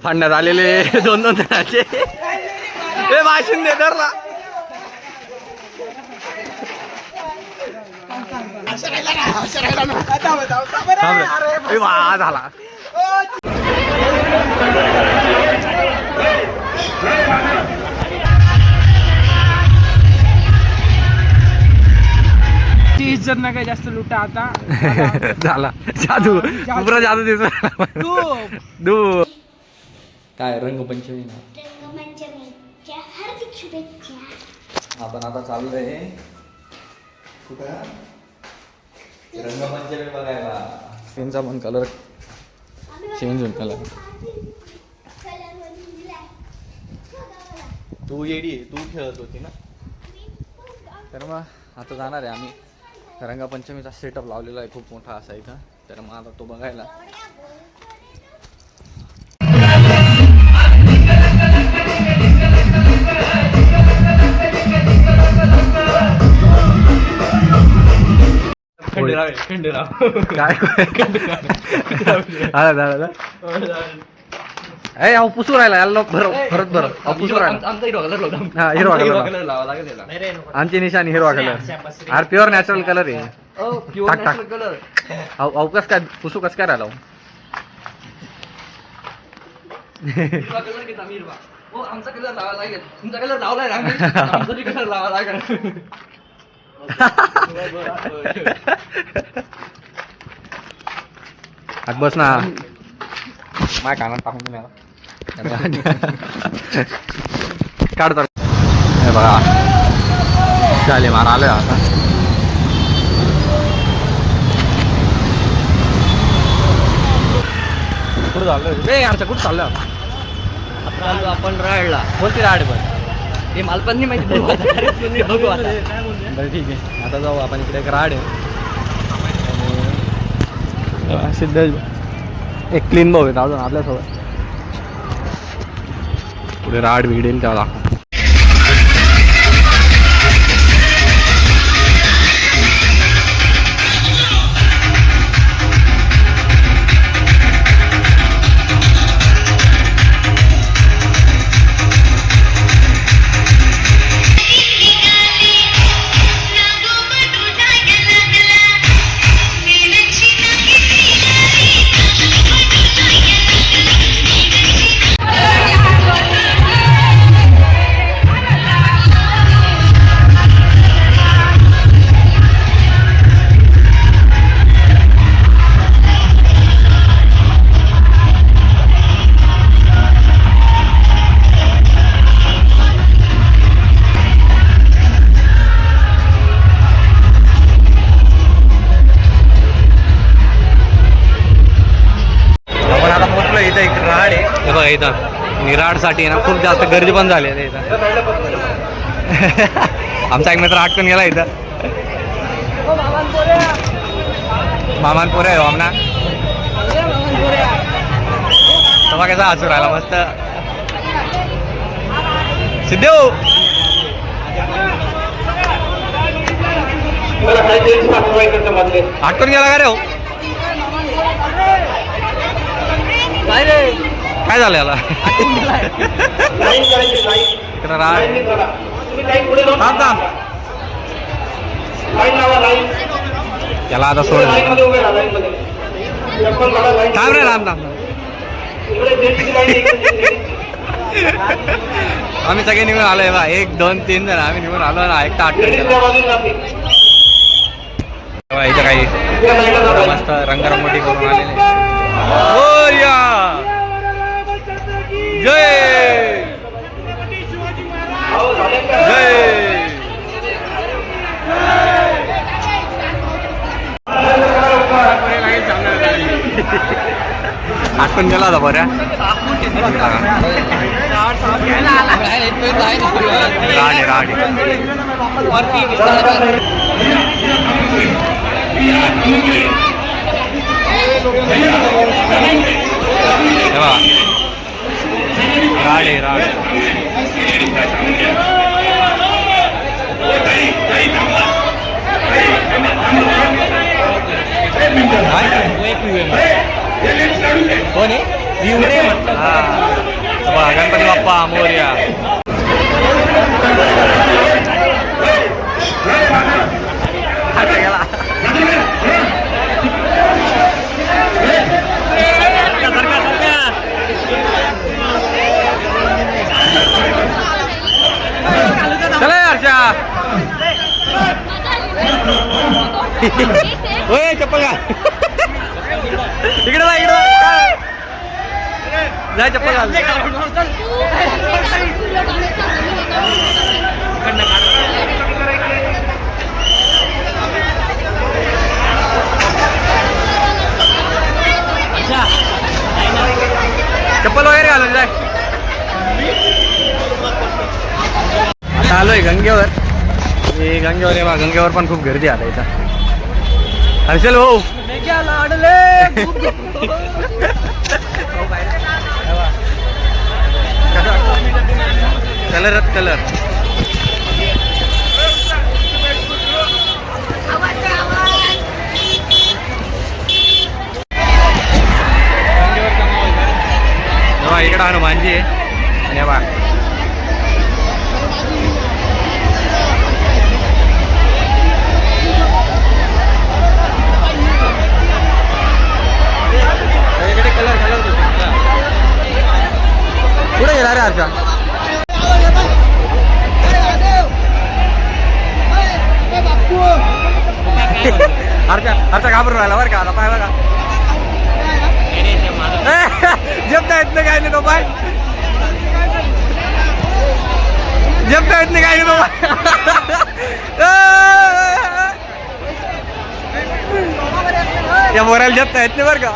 फाडण्यात आलेले दोन जणांचे हे भाषण दे धरला. झाला इज्जत ना काय जास्त लुटा आता. झाला जादू पुरा जादू दिसतो. काय रंगपंचमी ना, रंगपंचमीच्या हार्दिक शुभेच्छा. आपण आता चाललोय कुठं रंगपंचमी बघायला. त्यांचा पण कलर चेंज होईल कलर. तू येडी तू खेळत होती ना. तर मग आता जाणार आहे आम्ही. रंगपंचमीचा सेटअप लावलेला आहे खूप मोठा असा इथं. तर मग आता तो बघायला खंडेराव काय ए अहो पुसू राहिला याला परत बरं पुसू राहिला. हा हिरवा कलर आमची निशाणी हिरवा कलर. अरे प्युअर नॅचरल कलर आहे. टाक टाक अहो कस काय पुसू कस काय राहिला. आमचा कलर लावा लागेल. तुमचा कलर लावलाय आमचा कलर लावा लागेल. आत बस ना माय कानात टाकून तुम्ही काढतो. हे बघा चाले मारा आलोय आता. कुठं चाललोय यारच्या कुठं चाललोय आता आपण राहायला कोणती राड पण हे मला पण नाही माहिती. बघू आता. बरं ठीक आहे आता जाऊ आपण. इकडे एक राड आहे सिद्ध एक क्लीन भाऊ आहेत अजून आपल्यासोबत. पुढे राड बिघडेल तेव्हा दाखव. इथं निराडसाठी ना खूप जास्त गर्दी पण झाली आहे इथं. आमचा एक मित्र आटकून गेला इथं. मामानपुरे आहे आमना तेव्हा कसा हसू राहिला मस्त. सिद्धू आटकून गेला का रे हो. काय रे काय झालं याला. त्याला आता सोड थांब रे राम थांब. आम्ही सगळे निघून आलोय बा 1 2 3 जण आम्ही निघून आलो ना. एक ताट इथं काही मस्त रंगरंगोटी करून आलेले. जय जय आठवण गेला होता बऱ्या. राडे राडे राडे राडे कोण आहे? मोरया. चला यारच्या ओय चप्पल घाल इकडे जा चप्पल घाल. चप्पल वगैरे घालून जाय. आता आलोय गंगेवर. हे गंगेवर आहे बा. गंगेवर पण खूप गर्दी आता इथं. हर्षल भाऊ कलरच कलर. इकडं हनुमानजी आहे आणि बा पुढे गेला रे आरचा. आरचा घाबरून राहिला बरं का. आता पाय बघा जपता येत नाही काय नाही तो पाय. जपता येत नाही काय नाही तो पाय. या मोराला जपता येत नाही बरं का.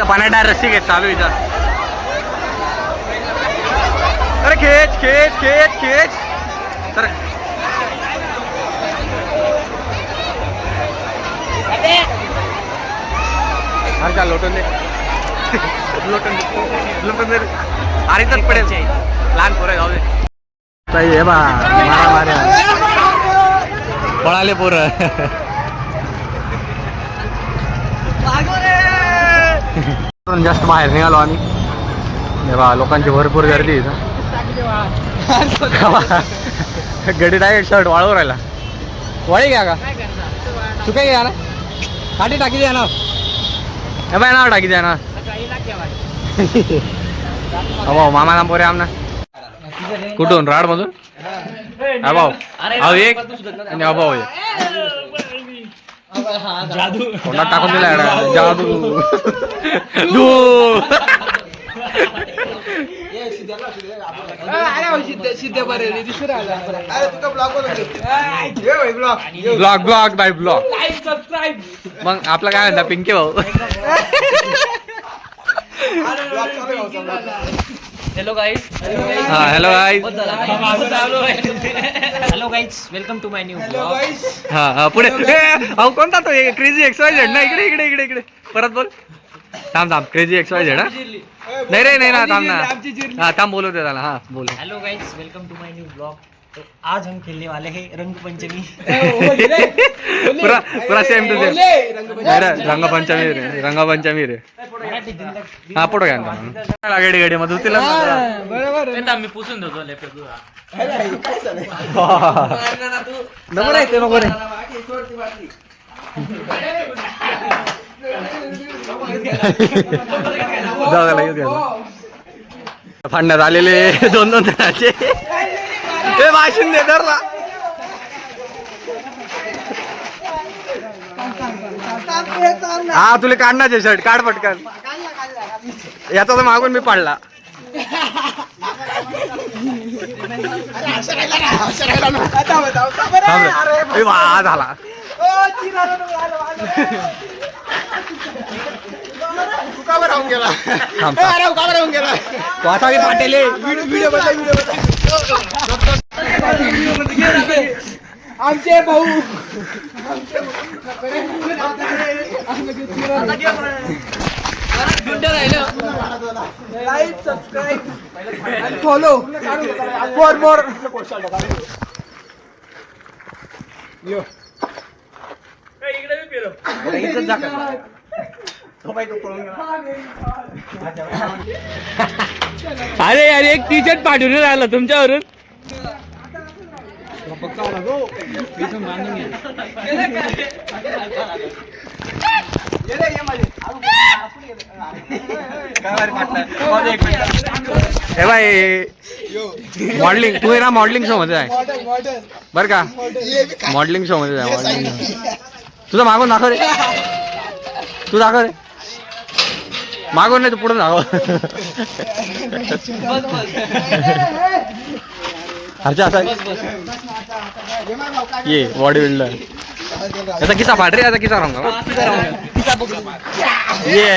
पाण्यात रस्सी घेत चालू इथं. अरे खेच खेच खेच खेच सर. अरे लोटून दे लोटून दे. अरे तर पडेल लहान पोरं जाऊ दे. हे बा मारा माऱ्या पळाले पोरं. जास्त बाहेर निघालो आम्ही. बा लोकांची भरपूर गर्दी इथं. गडी डायरेक्ट शर्ट वाळू राहिला. वाळी घ्या का तू काय घ्या ना. काठी टाकी द्या ना. हे बाय नाव टाकी द्या ना. भाऊ मामा नाम पोरे आमना कुठून राड मधून. हा भाऊ अहो एक आणि भाऊ जादू कोणात टाकून दिला जादू. Blog blog by blog. मग आपला काय म्हणता पिंके भाऊ. Hello guys. हा hello guys. Hello guys welcome to my new blog. हा पुढे अहो कोणता तो क्रेझी XYZ ना. इकडे इकडे इकडे इकडे परत बोल. थांब थांब क्रेझी XYZ ना. नहीं रे नहीं ना थाम ना. हाँ थाम बोलो दे दाना. हाँ बोलो. Hello guys welcome to my new blog. तो आज हम खेलने वाले हैं रंग पंचमी. पूरा पूरा सेम टू सेम. रंग पंचमी रे रंग पंचमी रे. हाँ फोटो घ्या ना. गाडी गाडी मध्ये तुला बरोबर मी पुसून देतो लेफ्ट. नको रे ते नको रे. फाडण्यात आलेले दोन दोन जणांचे. हे भाषण दे धरला. हा तुला काढण्याचे शर्ट काढ पटकन. याचा तर मागून मी पाडला. वा झाला. पाटेल आमचे भाऊ like subscribe follow for more. अरे यार एक टी शर्ट पाठवून राहिलं तुमच्यावरून. हे बाय मॉडेलिंग तू आहे ना मॉडेलिंग शो मध्ये आहे बर का मॉडेलिंग शो मध्ये आहे मॉडेलिंग. तुझं मागून दाखव रे तू दाखव रे मागून नाही तू पुढे दाखव. अच्छा असा ये बॉडी बिल्डर याचा किस्सा फाट रे याचा किस्सा रंग ये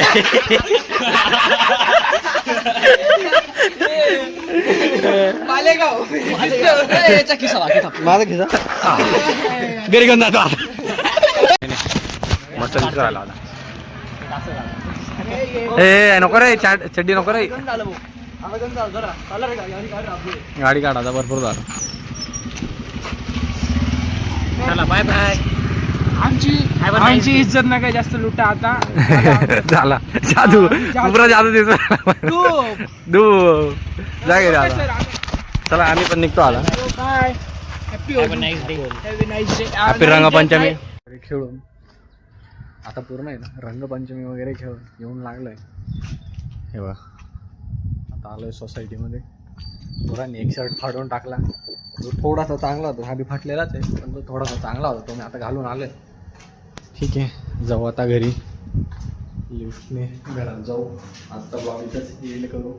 याचा किस्सा माझा किस्सा घरी घेऊन जातो मस्त दिसू राहिला आता. ए नको रे चड्डी नको रे गाडी काढा आता भरपूर झालं. चला बाय बाय. आमची इज्जत नका जास्त लुटा आता. झाला जादू पुरा जादू दिसू दू जागे दादा. चला आम्ही पण निघतो आला. Bye. Happy nice day. Happy Rangpanchami खेळून आता पूर्ण आहे ना रंगपंचमी वगैरे खेळून येऊन लागलोय. हे बघ आता आलोय सोसायटीमध्ये. पोरांनी एक शर्ट फाडून टाकला जो थोडासा चांगला होता हा बी फाटलेलाच आहे पण तो थोडासा चांगला होता तो मी आता घालून आलोय. ठीक आहे जाऊ आता घरी लिफ्टने घरात जाऊ. आजचा ब्लॉग इथंच येईल करू.